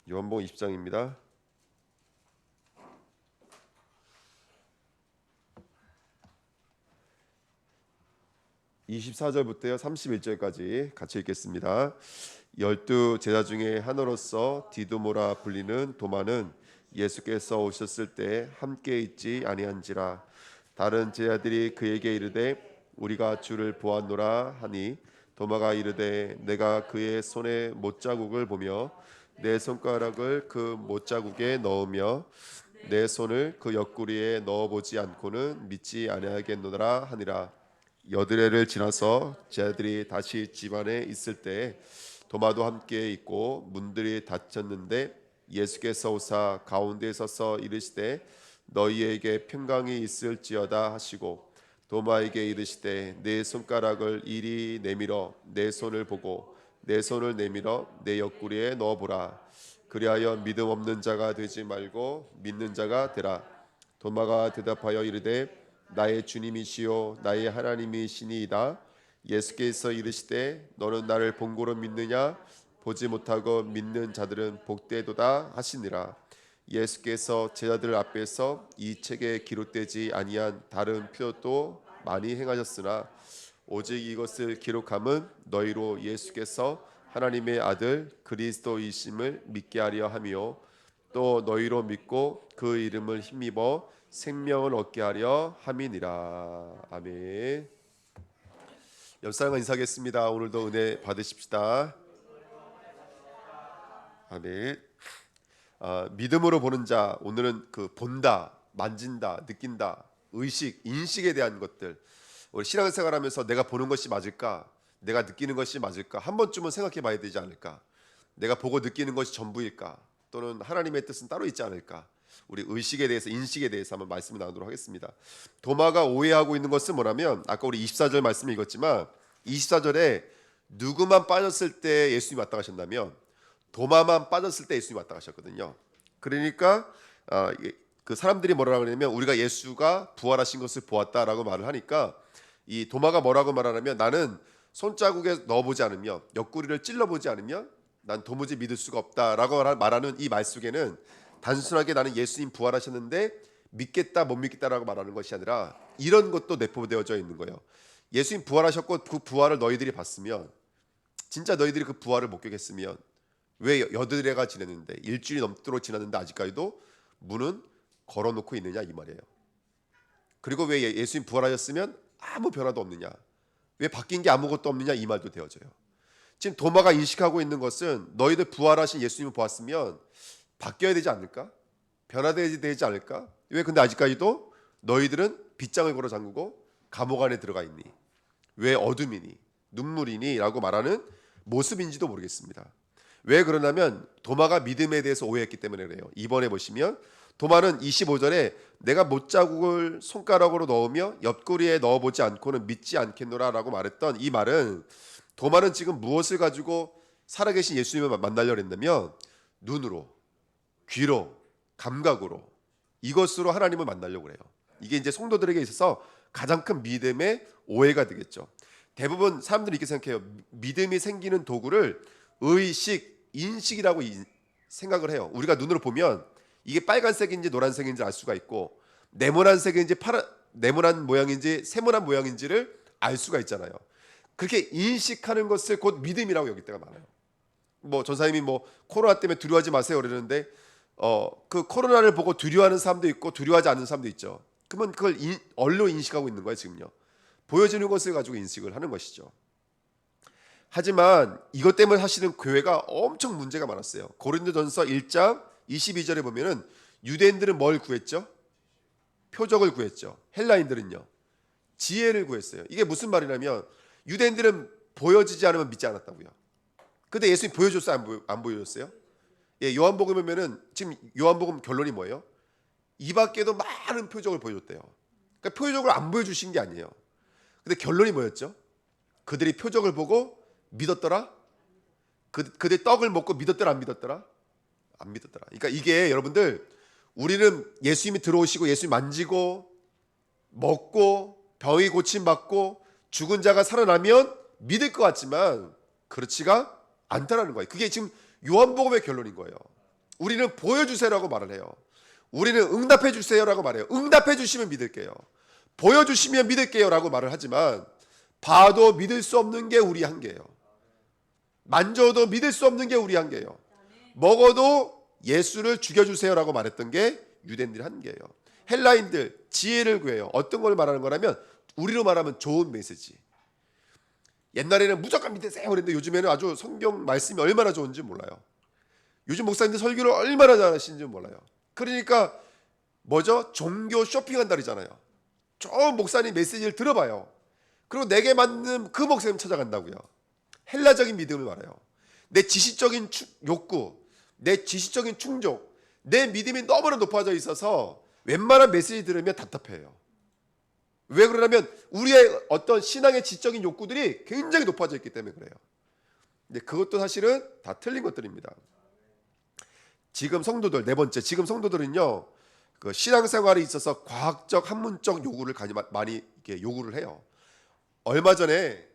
요한복음 20장입니다. 24절부터요 31절까지 같이 읽겠습니다. 열두 제자 중에 하나로서 디두모라 불리는 도마는 예수께서 오셨을 때 함께 있지 아니한지라. 다른 제자들이 그에게 이르되 우리가 주를 보았노라 하니 도마가 이르되 내가 그의 손에 못자국을 보며 내 손가락을 그 못자국에 넣으며 내 손을 그 옆구리에 넣어보지 않고는 믿지 아니하겠노라 하니라. 여드레를 지나서 제자들이 다시 집안에 있을 때 도마도 함께 있고 문들이 닫혔는데 예수께서 오사 가운데 서서 이르시되 너희에게 평강이 있을지어다 하시고 도마에게 이르시되 내 손가락을 이리 내밀어 내 손을 보고 내 손을 내밀어 내 옆구리에 넣어보라. 그리하여 믿음 없는 자가 되지 말고 믿는 자가 되라. 도마가 대답하여 이르되 나의 주님이시요 나의 하나님이시니이다. 예수께서 이르시되 너는 나를 본고로 믿느냐? 보지 못하고 믿는 자들은 복되도다 하시니라. 예수께서 제자들 앞에서 이 책에 기록되지 아니한 다른 표도 많이 행하셨으나 오직 이것을 기록함은 너희로 예수께서 하나님의 아들 그리스도이심을 믿게 하려 함이요 또 너희로 믿고 그 이름을 힘입어 생명을 얻게 하려 함이니라. 아멘. 옆 사람과 인사하겠습니다. 오늘도 은혜 받으십시다. 아멘. 믿음으로 보는 자, 오늘은 그 본다, 만진다, 느낀다, 의식, 인식에 대한 것들. 우리 신앙생활하면서 내가 보는 것이 맞을까? 내가 느끼는 것이 맞을까? 한 번쯤은 생각해 봐야 되지 않을까? 내가 보고 느끼는 것이 전부일까? 또는 하나님의 뜻은 따로 있지 않을까? 우리 의식에 대해서, 인식에 대해서 한번 말씀을 나누도록 하겠습니다. 도마가 오해하고 있는 것은 뭐냐면, 아까 우리 24절 말씀을 읽었지만 24절에 누구만 빠졌을 때 예수님이 왔다 가셨냐면 도마만 빠졌을 때 예수님이 왔다 가셨거든요. 그러니까 그 사람들이 뭐라고 그러냐면 우리가 예수가 부활하신 것을 보았다라고 말을 하니까 이 도마가 뭐라고 말하냐면 나는 손자국에 넣어보지 않으면, 옆구리를 찔러보지 않으면 난 도무지 믿을 수가 없다라고 말하는 이 말 속에는 단순하게 나는 예수님 부활하셨는데 믿겠다 못 믿겠다라고 말하는 것이 아니라 이런 것도 내포되어져 있는 거예요. 예수님 부활하셨고 그 부활을 너희들이 봤으면, 진짜 너희들이 그 부활을 목격했으면 왜 여드레가 지냈는데 일주일이 넘도록 지났는데 아직까지도 문은 걸어놓고 있느냐 이 말이에요. 그리고 왜 예수님 부활하셨으면 아무 변화도 없느냐, 왜 바뀐 게 아무것도 없느냐 이 말도 되어져요. 지금 도마가 인식하고 있는 것은 너희들 부활하신 예수님을 보았으면 바뀌어야 되지 않을까? 변화되어야 되지 않을까? 왜 근데 아직까지도 너희들은 빗장을 걸어 잠그고 감옥 안에 들어가 있니? 왜 어둠이니? 눈물이니? 라고 말하는 모습인지도 모르겠습니다. 왜 그러냐면 도마가 믿음에 대해서 오해했기 때문에 그래요. 이번에 보시면 도마는 25절에 내가 못자국을 손가락으로 넣으며 옆구리에 넣어보지 않고는 믿지 않겠노라 라고 말했던 이 말은, 도마는 지금 무엇을 가지고 살아계신 예수님을 만나려고 했냐면 눈으로, 귀로, 감각으로, 이것으로 하나님을 만나려고 그래요. 이게 이제 성도들에게 있어서 가장 큰 믿음의 오해가 되겠죠. 대부분 사람들이 이렇게 생각해요. 믿음이 생기는 도구를 의식, 인식이라고 생각을 해요. 우리가 눈으로 보면 이게 빨간색인지 노란색인지 알 수가 있고, 네모난 색인지 네모난 모양인지 세모난 모양인지를 알 수가 있잖아요. 그렇게 인식하는 것을 곧 믿음이라고 여길 때가 많아요. 뭐 전사님이 뭐 코로나 때문에 두려워하지 마세요 그러는데 그 코로나를 보고 두려워하는 사람도 있고 두려워하지 않는 사람도 있죠. 그러면 그걸 얼로 인식하고 있는 거예요. 지금요. 보여지는 것을 가지고 인식을 하는 것이죠. 하지만 이것 때문에 사실은 교회가 엄청 문제가 많았어요. 고린도전서 1장 22절에 보면은 유대인들은 뭘 구했죠? 표적을 구했죠. 헬라인들은요, 지혜를 구했어요. 이게 무슨 말이냐면 유대인들은 보여지지 않으면 믿지 않았다고요. 근데 예수님 보여줬어요? 안 보여줬어요? 예, 요한복음 보면은 지금 요한복음 결론이 뭐예요? 이 밖에도 많은 표적을 보여줬대요. 그러니까 표적을 안 보여주신 게 아니에요. 근데 결론이 뭐였죠? 그들이 표적을 보고 믿었더라? 그들이 떡을 먹고 믿었더라 안 믿었더라? 안 믿었더라. 그러니까 이게 여러분들, 우리는 예수님이 들어오시고 예수님 만지고 먹고 병이 고침받고 죽은 자가 살아나면 믿을 것 같지만 그렇지가 않다라는 거예요. 그게 지금 요한복음의 결론인 거예요. 우리는 보여주세요라고 말을 해요. 우리는 응답해 주세요라고 말해요. 응답해 주시면 믿을게요. 보여주시면 믿을게요라고 말을 하지만 봐도 믿을 수 없는 게 우리 한계예요. 만져도 믿을 수 없는 게 우리 한계예요. 먹어도 예수를 죽여주세요라고 말했던 게 유대인들의 한계예요. 헬라인들 지혜를 구해요. 어떤 걸 말하는 거라면 우리로 말하면 좋은 메시지. 옛날에는 무조건 믿으세요 그랬는데 요즘에는 아주 성경 말씀이 얼마나 좋은지 몰라요. 요즘 목사님들 설교를 얼마나 잘하시는지 몰라요. 그러니까 뭐죠? 종교 쇼핑한다리잖아요. 좋은 목사님 메시지를 들어봐요. 그리고 내게 맞는 그 목사님 찾아간다고요. 헬라적인 믿음을 말해요. 내 지식적인 욕구, 내 지식적인 충족, 내 믿음이 너무나 높아져 있어서 웬만한 메시지 들으면 답답해요. 왜 그러냐면 우리의 어떤 신앙의 지적인 욕구들이 굉장히 높아져 있기 때문에 그래요. 근데 그것도 사실은 다 틀린 것들입니다. 지금 성도들, 네 번째, 지금 성도들은요, 그 신앙생활에 있어서 과학적 학문적 요구를 많이 이렇게 요구를 해요. 얼마 전에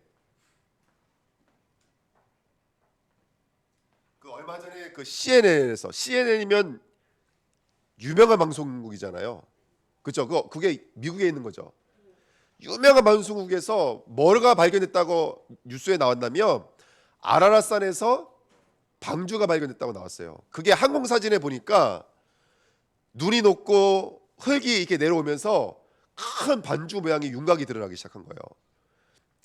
그 CNN에서, CNN이면 유명한 방송국이잖아요. 그렇죠? 그게 미국에 있는 거죠. 유명한 방송국에서 뭐가 발견됐다고 뉴스에 나왔냐면 아라라산에서 방주가 발견됐다고 나왔어요. 그게 항공사진에 보니까 눈이 녹고 흙이 이렇게 내려오면서 큰 반주 모양의 윤곽이 드러나기 시작한 거예요.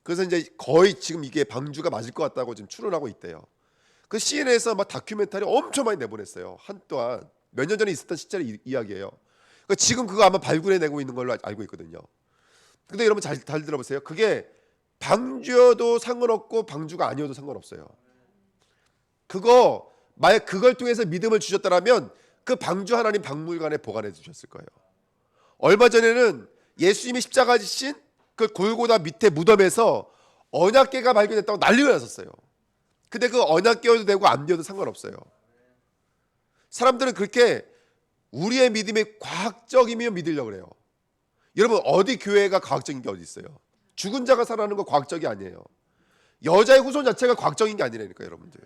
그래서 이제 거의 지금 이게 방주가 맞을 것 같다고 지금 추론하고 있대요. 그 CNN에서 막 다큐멘터리 엄청 많이 내보냈어요. 한동안 몇 년 전에 있었던 실제 이야기예요. 그러니까 지금 그거 아마 발굴해내고 있는 걸로 알고 있거든요. 근데 여러분 잘 들어보세요. 그게 방주여도 상관없고 방주가 아니어도 상관없어요. 그거 만약 그걸 통해서 믿음을 주셨다면 그 방주 하나님 박물관에 보관해 주셨을 거예요. 얼마 전에는 예수님이 십자가 지신 그 골고다 밑에 무덤에서 언약궤가 발견됐다고 난리가 났었어요. 근데 그 언약궤여도 되고 안 되어도 상관없어요. 사람들은 그렇게 우리의 믿음이 과학적이면 믿으려고 그래요. 여러분 어디 교회가 과학적인 게 어디 있어요? 죽은 자가 살아나는 거 과학적이 아니에요. 여자의 후손 자체가 과학적인 게 아니라니까 여러분들.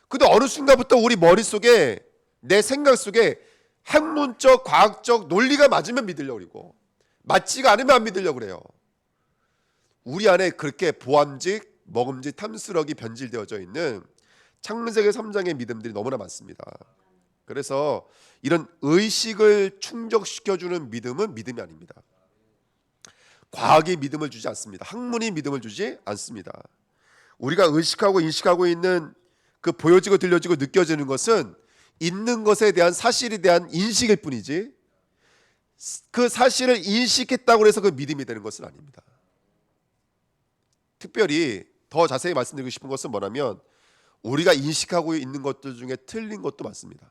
근데 어느 순간부터 우리 머릿속에 내 생각 속에 학문적 과학적 논리가 맞으면 믿으려고 그러고 맞지가 않으면 안 믿으려고 그래요. 우리 안에 그렇게 보암직, 먹음직, 탐스러기 변질되어져 있는 창세기 3장의 믿음들이 너무나 많습니다. 그래서 이런 의식을 충족시켜주는 믿음은 믿음이 아닙니다. 과학이 믿음을 주지 않습니다. 학문이 믿음을 주지 않습니다. 우리가 의식하고 인식하고 있는 그 보여지고 들려지고 느껴지는 것은 있는 것에 대한 사실에 대한 인식일 뿐이지 그 사실을 인식했다고 해서 그 믿음이 되는 것은 아닙니다. 특별히 더 자세히 말씀드리고 싶은 것은 뭐냐면 우리가 인식하고 있는 것들 중에 틀린 것도 많습니다.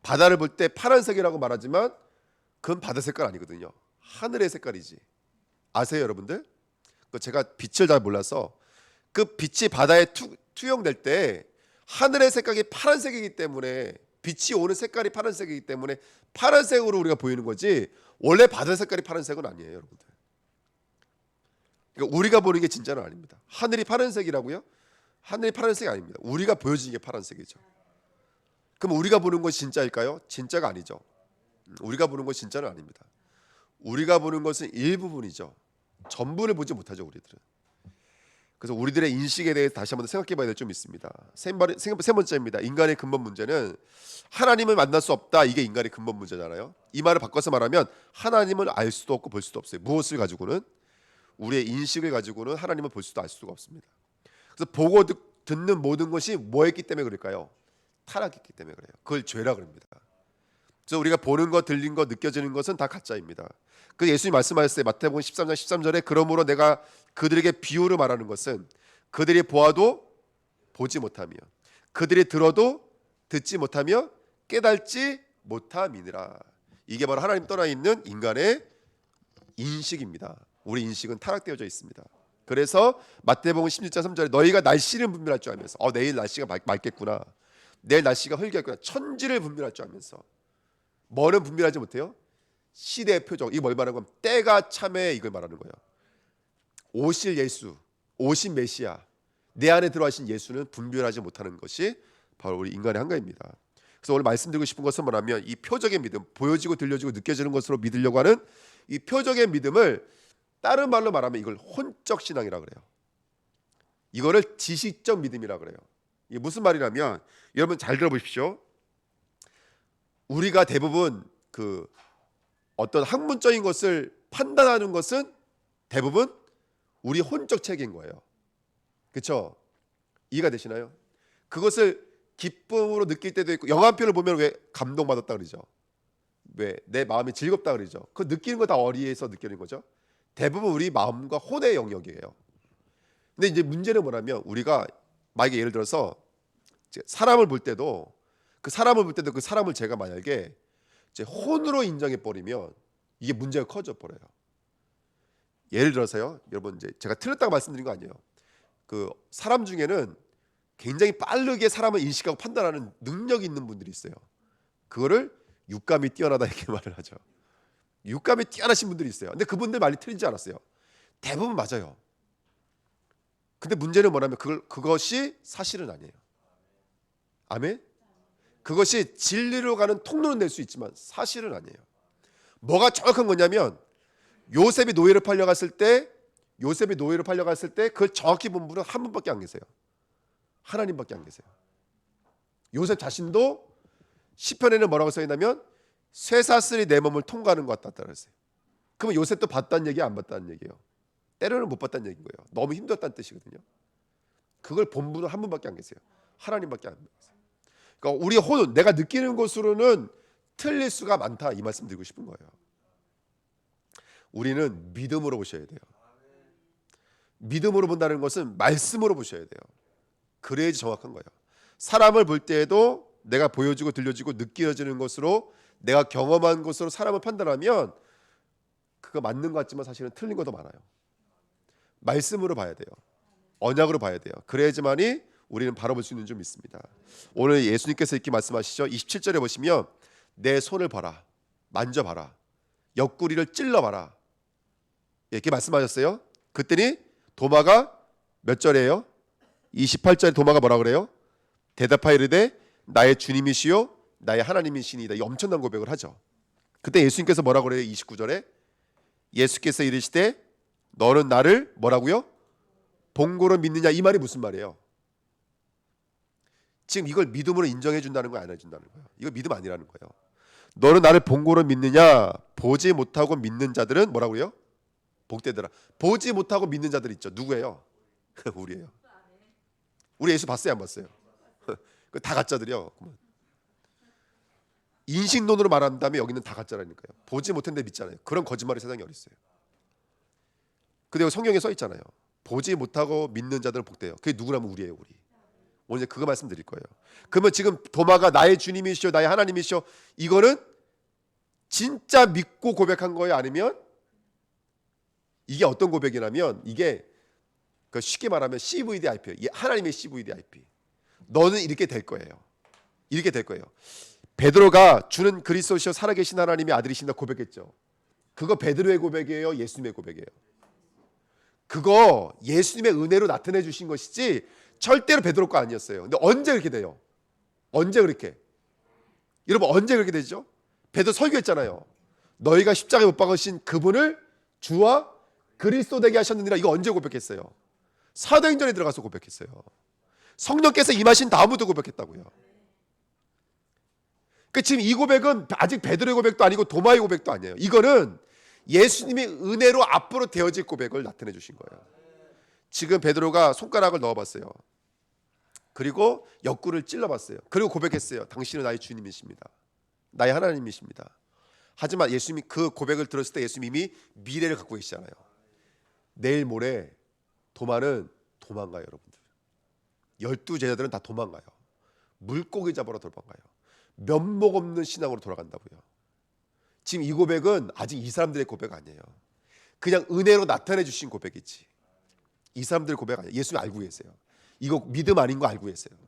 바다를 볼 때 파란색이라고 말하지만 그건 바다 색깔 아니거든요. 하늘의 색깔이지. 아세요 여러분들? 제가 빛을 잘 몰라서 그 빛이 바다에 투영될 때 하늘의 색깔이 파란색이기 때문에 빛이 오는 색깔이 파란색이기 때문에 파란색으로 우리가 보이는 거지 원래 바다 색깔이 파란색은 아니에요 여러분들. 그러니까 우리가 보는 게 진짜는 아닙니다. 하늘이 파란색이라고요? 하늘이 파란색이 아닙니다. 우리가 보여지는 게 파란색이죠. 그럼 우리가 보는 것이 진짜일까요? 진짜가 아니죠. 우리가 보는 것이 진짜는 아닙니다. 우리가 보는 것은 일부분이죠. 전부를 보지 못하죠 우리들은. 그래서 우리들의 인식에 대해 다시 한번 생각해 봐야 될 점이 있습니다. 세 번째입니다. 인간의 근본 문제는 하나님을 만날 수 없다. 이게 인간의 근본 문제잖아요. 이 말을 바꿔서 말하면 하나님을 알 수도 없고 볼 수도 없어요. 무엇을 가지고는? 우리의 인식을 가지고는 하나님을 볼 수도 알 수가 없습니다. 그래서 보고 듣는 모든 것이 뭐였기 때문에 그럴까요? 타락했기 때문에 그래요. 그걸 죄라 그럽니다. 그래서 우리가 보는 것, 들린 것, 느껴지는 것은 다 가짜입니다. 그 예수님 말씀하셨어요. 마태복음 13장 13절에 그러므로 내가 그들에게 비유로 말하는 것은 그들이 보아도 보지 못하며 그들이 들어도 듣지 못하며 깨달지 못함이니라. 이게 바로 하나님 떠나 있는 인간의 인식입니다. 우리 인식은 타락되어져 있습니다. 그래서 마태복음 16장 3절에 너희가 날씨를 분별할 줄 알면서 내일 날씨가 맑겠구나. 내일 날씨가 흐리겠구나. 천지를 분별할 줄 알면서 뭐는 분별하지 못해요? 시대의 표적. 이게 뭘 말하는 거면 때가 참에 이걸 말하는 거예요. 오실 예수, 오신 메시아, 내 안에 들어가신 예수는 분별하지 못하는 것이 바로 우리 인간의 한계입니다. 그래서 오늘 말씀드리고 싶은 것은 뭐냐면 이 표적의 믿음, 보여지고 들려지고 느껴지는 것으로 믿으려고 하는 이 표적의 믿음을 다른 말로 말하면 이걸 혼적 신앙이라 그래요. 이거를 지식적 믿음이라 그래요. 이게 무슨 말이냐면 여러분 잘 들어보십시오. 우리가 대부분 그 어떤 학문적인 것을 판단하는 것은 대부분 우리 혼적 체계인 거예요. 그렇죠? 이해가 되시나요? 그것을 기쁨으로 느낄 때도 있고 영화 한 편을 보면 왜 감동받았다 그러죠? 왜 내 마음이 즐겁다 그러죠? 그 느끼는 거 다 어디에서 느끼는 거죠? 대부분 우리 마음과 혼의 영역이에요. 근데 이제 문제는 뭐냐면 우리가 만약에 예를 들어서 사람을 볼 때도 그 사람을 제가 만약에 이제 혼으로 인정해 버리면 이게 문제가 커져 버려요. 예를 들어서요, 여러분 이제 제가 틀렸다고 말씀드린 거 아니에요. 그 사람 중에는 굉장히 빠르게 사람을 인식하고 판단하는 능력이 있는 분들이 있어요. 그거를 육감이 뛰어나다 이렇게 말을 하죠. 육감이 뛰어나신 분들이 있어요. 근데 그분들 말이 틀리지 않았어요. 대부분 맞아요. 근데 문제는 뭐냐면 그것이 사실은 아니에요. 아멘? 그것이 진리로 가는 통로는 될 수 있지만 사실은 아니에요. 뭐가 정확한 거냐면 요셉이 노예로 팔려갔을 때 그걸 정확히 본 분은 한 분밖에 안 계세요. 하나님밖에 안 계세요. 요셉 자신도 시편에는 뭐라고 써 있냐면 쇠사슬이 내 몸을 통과하는 것 같다 그랬어요. 그러면 요셉도 봤다는 얘기 안 봤다는 얘기예요. 때로는 못 봤다는 얘기인 거예요. 너무 힘들었다는 뜻이거든요. 그걸 본 분은 한 분밖에 안 계세요. 하나님밖에 안 계세요. 그러니까 우리 혼은 내가 느끼는 것으로는 틀릴 수가 많다 이 말씀 드리고 싶은 거예요. 우리는 믿음으로 보셔야 돼요. 믿음으로 본다는 것은 말씀으로 보셔야 돼요. 그래야지 정확한 거예요. 사람을 볼 때에도 내가 보여지고 들려지고 느껴지는 것으로 내가 경험한 것으로 사람을 판단하면 그거 맞는 것 같지만 사실은 틀린 것도 많아요. 말씀으로 봐야 돼요. 언약으로 봐야 돼요. 그래야지만이 우리는 바라볼 수 있는 줄 믿습니다. 오늘 예수님께서 이렇게 말씀하시죠. 27절에 보시면 내 손을 봐라, 만져봐라, 옆구리를 찔러봐라 이렇게 말씀하셨어요. 그랬더니 도마가 몇 절이에요? 28절에 도마가 뭐라 그래요? 대답하여 이르되 나의 주님이시요 나의 하나님이시니이다. 이 엄청난 고백을 하죠. 그때 예수님께서 뭐라고 그래요? 29절에 예수께서 이르시되 너는 나를 뭐라고요? 본고로 믿느냐. 이 말이 무슨 말이에요? 지금 이걸 믿음으로 인정해 준다는 거야, 안 해준다는 거야? 이거 믿음 아니라는 거예요. 너는 나를 본고로 믿느냐. 보지 못하고 믿는 자들은 뭐라고요? 복되더라. 보지 못하고 믿는 자들 있죠. 누구예요? 우리예요. 우리 예수 봤어요, 안 봤어요? 다 가짜들이요. 인식론으로 말한다면 여기는 다 가짜라니까요. 보지 못했는데 믿잖아요. 그런 거짓말이 세상에 어디 있어요? 근데 성경에 써 있잖아요. 보지 못하고 믿는 자들은 복돼요. 그게 누구라면 우리예요, 우리. 오늘 그거 말씀드릴 거예요. 그러면 지금 도마가 나의 주님이시오, 나의 하나님이시오. 이거는 진짜 믿고 고백한 거예요, 아니면 이게 어떤 고백이냐면 이게 쉽게 말하면 CVDIP예요. 하나님의 CVDIP. 너는 이렇게 될 거예요. 이렇게 될 거예요. 베드로가 주는 그리스도시요 살아계신 하나님의 아들이신다 고백했죠. 그거 베드로의 고백이에요, 예수님의 고백이에요? 그거 예수님의 은혜로 나타내 주신 것이지 절대로 베드로 거 아니었어요. 근데 언제 그렇게 돼요? 언제 그렇게? 여러분 언제 그렇게 되죠? 베드로 설교했잖아요. 너희가 십자가에 못 박으신 그분을 주와 그리스도 되게 하셨느니라. 이거 언제 고백했어요? 사도행전에 들어가서 고백했어요. 성령께서 임하신 다음부터 고백했다고요. 그러니까 지금 이 고백은 아직 베드로의 고백도 아니고 도마의 고백도 아니에요. 이거는 예수님의 은혜로 앞으로 되어질 고백을 나타내 주신 거예요. 지금 베드로가 손가락을 넣어봤어요. 그리고 옆구리를 찔러봤어요. 그리고 고백했어요. 당신은 나의 주님이십니다. 나의 하나님이십니다. 하지만 예수님이 그 고백을 들었을 때 예수님이 미래를 갖고 계시잖아요. 내일 모레 도마는 도망가요, 여러분들. 12 제자들은 다 도망가요. 물고기 잡으러 도망가요. 면목 없는 신앙으로 돌아간다고요. 지금 이 고백은 아직 이 사람들의 고백 아니에요. 그냥 은혜로 나타내 주신 고백이지. 이 사람들의 고백 아니에요. 예수님 알고 계세요. 이거 믿음 아닌 거 알고 계세요.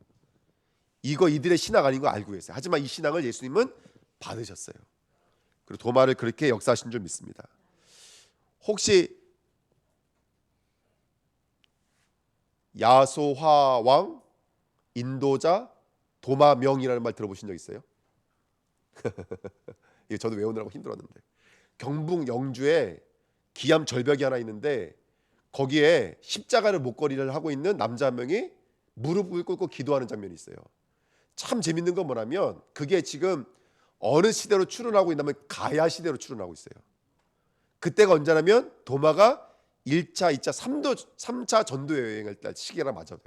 이거 이들의 신앙 아닌 거 알고 계세요. 하지만 이 신앙을 예수님은 받으셨어요. 그리고 도마를 그렇게 역사하신 줄 믿습니다. 혹시 야소화 왕, 인도자, 도마명이라는 말 들어보신 적 있어요? 이게 저도 외우느라고 힘들었는데, 경북 영주에 기암 절벽이 하나 있는데 거기에 십자가를 목걸이를 하고 있는 남자 한 명이 무릎을 꿇고 기도하는 장면이 있어요. 참 재밌는 건 뭐냐면 그게 지금 어느 시대로 추론하고 있냐면 가야 시대로 추론하고 있어요. 그때가 언제냐면 도마가 1차, 2차, 3차 전도 여행을 할 시기랑 맞아요.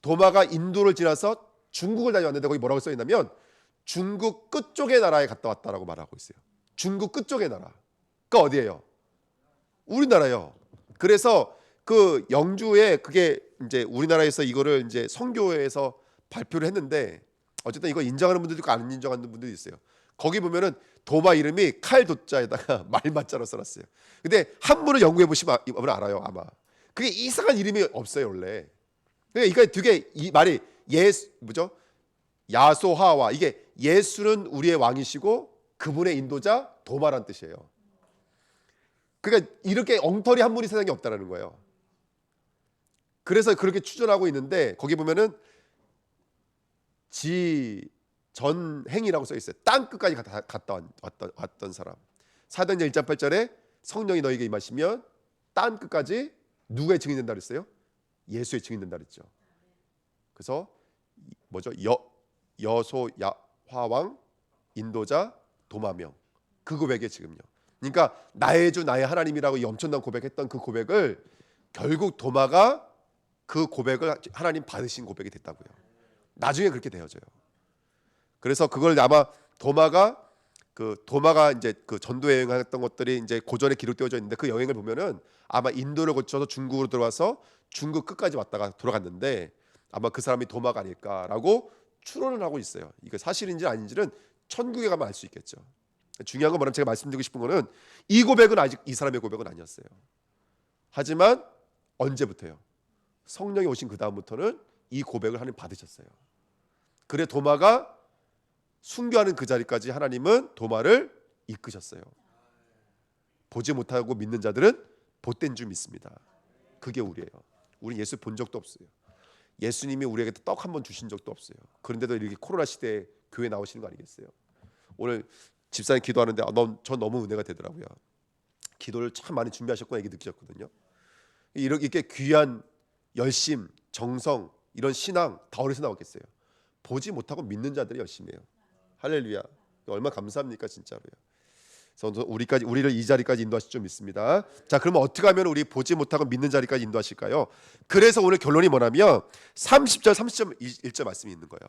도마가 인도를 지나서 중국을 다녀왔는데 거기 뭐라고 써있냐면 중국 끝쪽의 나라에 갔다 왔다라고 말하고 있어요. 중국 끝쪽의 나라. 그러니까 어디예요? 우리나라요. 그래서 그 영주에 그게 이제 우리나라에서 이거를 이제 선교회에서 발표를 했는데 어쨌든 이거 인정하는 분들도 있고 안 인정하는 분들도 있어요. 거기 보면은 도마 이름이 칼도자에다가 말맞자로 써놨어요. 근데 한문을 연구해 보시면 알아요 아마. 그게 이상한 이름이 없어요 원래. 그러니까 되게 이 말이 뭐죠? 야소하와 이게 예수는 우리의 왕이시고 그분의 인도자 도마란 뜻이에요. 그러니까 이렇게 엉터리 한문이 세상에 없다라는 거예요. 그래서 그렇게 추존하고 있는데 거기 보면은 지전행이라고 써 있어요. 땅 끝까지 갔다 왔던 사람. 사도행전 1장 8절에 성령이 너에게 임하시면 땅 끝까지 누구의 증인 된다 그랬어요? 예수의 증인 된다 그랬죠. 그래서 뭐죠? 여소야화왕 인도자 도마명 그 고백이 지금요. 그러니까 나의 주 나의 하나님이라고 이 엄청난 고백했던 그 고백을 결국 도마가 그 고백을 하나님 받으신 고백이 됐다고요. 나중에 그렇게 되어져요. 그래서 그걸 아마 도마가 이제 그 전도 여행했던 것들이 이제 고전에 기록되어져 있는데 그 여행을 보면은 아마 인도를 거쳐서 중국으로 들어와서 중국 끝까지 왔다가 돌아갔는데 아마 그 사람이 도마가 아닐까라고 추론을 하고 있어요. 이거 사실인지 아닌지는 천국에 가면 알 수 있겠죠. 중요한 건 뭐냐면 제가 말씀드리고 싶은 거는 이 고백은 아직 이 사람의 고백은 아니었어요. 하지만 언제부터요? 성령이 오신 그 다음부터는 이 고백을 하나님 받으셨어요. 그래 도마가 순교하는 그 자리까지 하나님은 도마를 이끄셨어요. 보지 못하고 믿는 자들은 복된 줄 믿습니다. 그게 우리예요. 우리 예수 본 적도 없어요. 예수님이 우리에게 떡 한 번 주신 적도 없어요. 그런데도 이렇게 코로나 시대에 교회 나오시는 거 아니겠어요? 오늘 집사님 기도하는데 전 너무 은혜가 되더라고요. 기도를 참 많이 준비하셨구나 이게 느끼셨거든요. 이렇게 귀한 열심, 정성, 이런 신앙 다 어디서 나왔겠어요? 보지 못하고 믿는 자들이 열심히 해요. 할렐루야. 얼마나 감사합니까 진짜로요. 그래서 우리를 이 자리까지 인도하실 줄 믿습니다. 자, 그러면 어떻게 하면 우리 보지 못하고 믿는 자리까지 인도하실까요? 그래서 오늘 결론이 뭐냐면 30절 30.1절 말씀이 있는 거예요.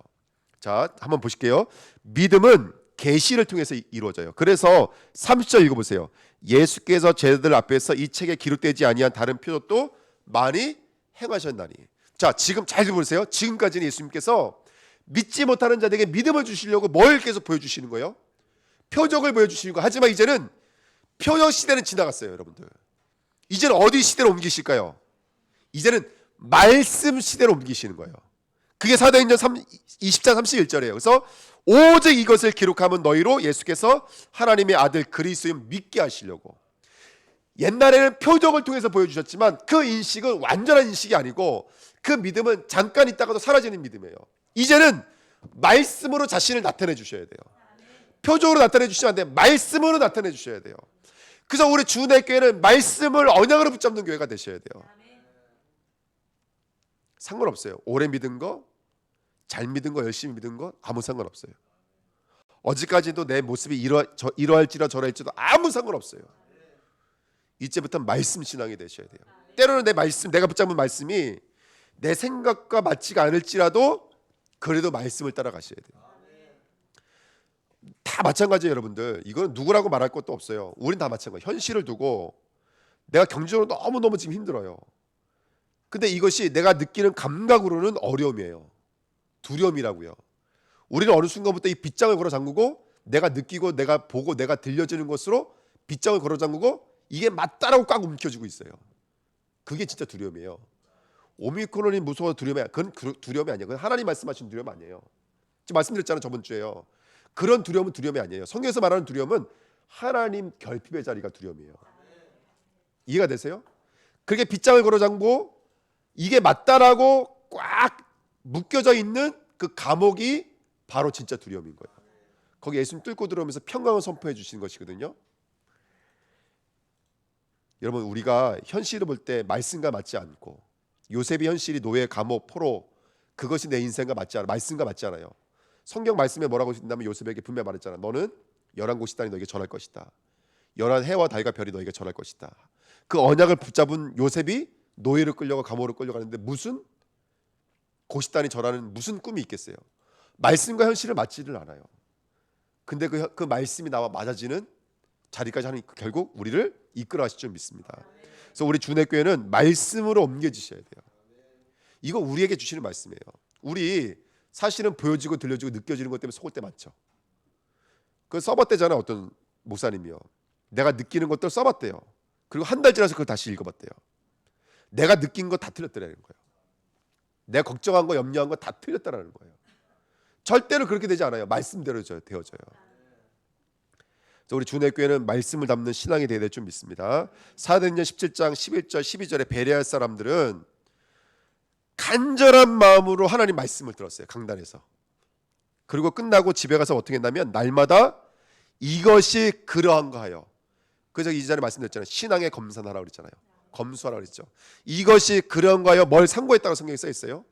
자, 한번 보실게요. 믿음은 계시를 통해서 이루어져요. 그래서 30절 읽어보세요. 예수께서 제자들 앞에서 이 책에 기록되지 아니한 다른 표적도 많이 행하셨나니. 자, 지금 잘 보세요. 지금까지는 예수님께서 믿지 못하는 자들에게 믿음을 주시려고 뭘 계속 보여주시는 거예요? 표적을 보여주시는 거. 하지만 이제는 표적 시대는 지나갔어요, 여러분들. 이제는 어디 시대로 옮기실까요? 이제는 말씀 시대로 옮기시는 거예요. 그게 사도행전 20장 31절이에요. 그래서 오직 이것을 기록하면 너희로 예수께서 하나님의 아들 그리스도인 믿게 하시려고. 옛날에는 표적을 통해서 보여주셨지만 그 인식은 완전한 인식이 아니고 그 믿음은 잠깐 있다가도 사라지는 믿음이에요. 이제는 말씀으로 자신을 나타내 주셔야 돼요. 표적으로 나타내 주시면 안 돼요. 말씀으로 나타내 주셔야 돼요. 그래서 우리 주내 교회는 말씀을 언약으로 붙잡는 교회가 되셔야 돼요. 상관없어요. 오래 믿은 거, 잘 믿은 거, 열심히 믿은 거 아무 상관없어요. 어제까지도 내 모습이 이러할지라 저러할지도 아무 상관없어요. 이제부터 말씀 신앙이 되셔야 돼요. 때로는 내가 붙잡은 말씀이 내 생각과 맞지가 않을지라도 그래도 말씀을 따라가셔야 돼요. 다 마찬가지예요, 여러분들. 이건 누구라고 말할 것도 없어요. 우린 다 마찬가지예요. 현실을 두고 내가 경제적으로 너무너무 지금 힘들어요. 근데 이것이 내가 느끼는 감각으로는 어려움이에요. 두려움이라고요. 우리는 어느 순간부터 이 빗장을 걸어 잠그고 내가 느끼고 내가 보고 내가 들려지는 것으로 빗장을 걸어 잠그고 이게 맞다라고 꽉 움켜쥐고 있어요. 그게 진짜 두려움이에요. 오미크론이 무서워서 두려움이 그건 두려움이 아니에요. 그건 하나님 말씀하신 두려움 아니에요. 지금 말씀드렸잖아요, 저번 주에요. 그런 두려움은 두려움이 아니에요. 성경에서 말하는 두려움은 하나님 결핍의 자리가 두려움이에요. 이해가 되세요? 그렇게 빗장을 걸어 잠그고 이게 맞다라고 꽉 묶여져 있는 그 감옥이 바로 진짜 두려움인 거예요. 거기 예수님 뚫고 들어오면서 평강을 선포해 주시는 것이거든요. 여러분, 우리가 현실을 볼 때 말씀과 맞지 않고, 요셉의 현실이 노예, 감옥, 포로, 그것이 내 인생과 맞지 않아, 말씀과 맞지 않아요. 성경 말씀에 뭐라고 했냐면 요셉에게 분명히 말했잖아. 너는 11곳이 땅이 너에게 전할 것이다. 11해와 달과 별이 너에게 전할 것이다. 그 언약을 붙잡은 요셉이 노예로 끌려가 감옥으로 끌려가는데 무슨 고시단이 전하는 무슨 꿈이 있겠어요? 말씀과 현실을 맞지를 않아요. 근데 그 말씀이 나와 맞아지는 자리까지 하는, 결국 우리를 이끌어 가실 줄 믿습니다. 그래서 우리 주내교회는 말씀으로 옮겨지셔야 돼요. 이거 우리에게 주시는 말씀이에요. 우리 사실은 보여지고 들려지고 느껴지는 것 때문에 속을 때 많죠. 그 써봤대잖아, 어떤 목사님이요. 내가 느끼는 것들 써봤대요. 그리고 한 달 지나서 그걸 다시 읽어봤대요. 내가 느낀 거 다 틀렸더라는 거예요. 내가 걱정한 거, 염려한 거 다 틀렸다라는 거예요. 절대로 그렇게 되지 않아요. 말씀대로 되어져요. 그래서 우리 주내교회는 말씀을 담는 신앙이 되어야 될 줄 믿습니다. 사도행전 17장 11절 12절에 베레아 사람들은 간절한 마음으로 하나님 말씀을 들었어요. 강단에서. 그리고 끝나고 집에 가서 어떻게 했냐면 날마다 이것이 그러한가 하여, 그래서 이 전에 말씀드렸잖아요. 신앙의 검산하라 그랬잖아요. 검수하라 그랬죠. 이것이 그러한가 하여 뭘 상고했다고 성경에 써 있어요?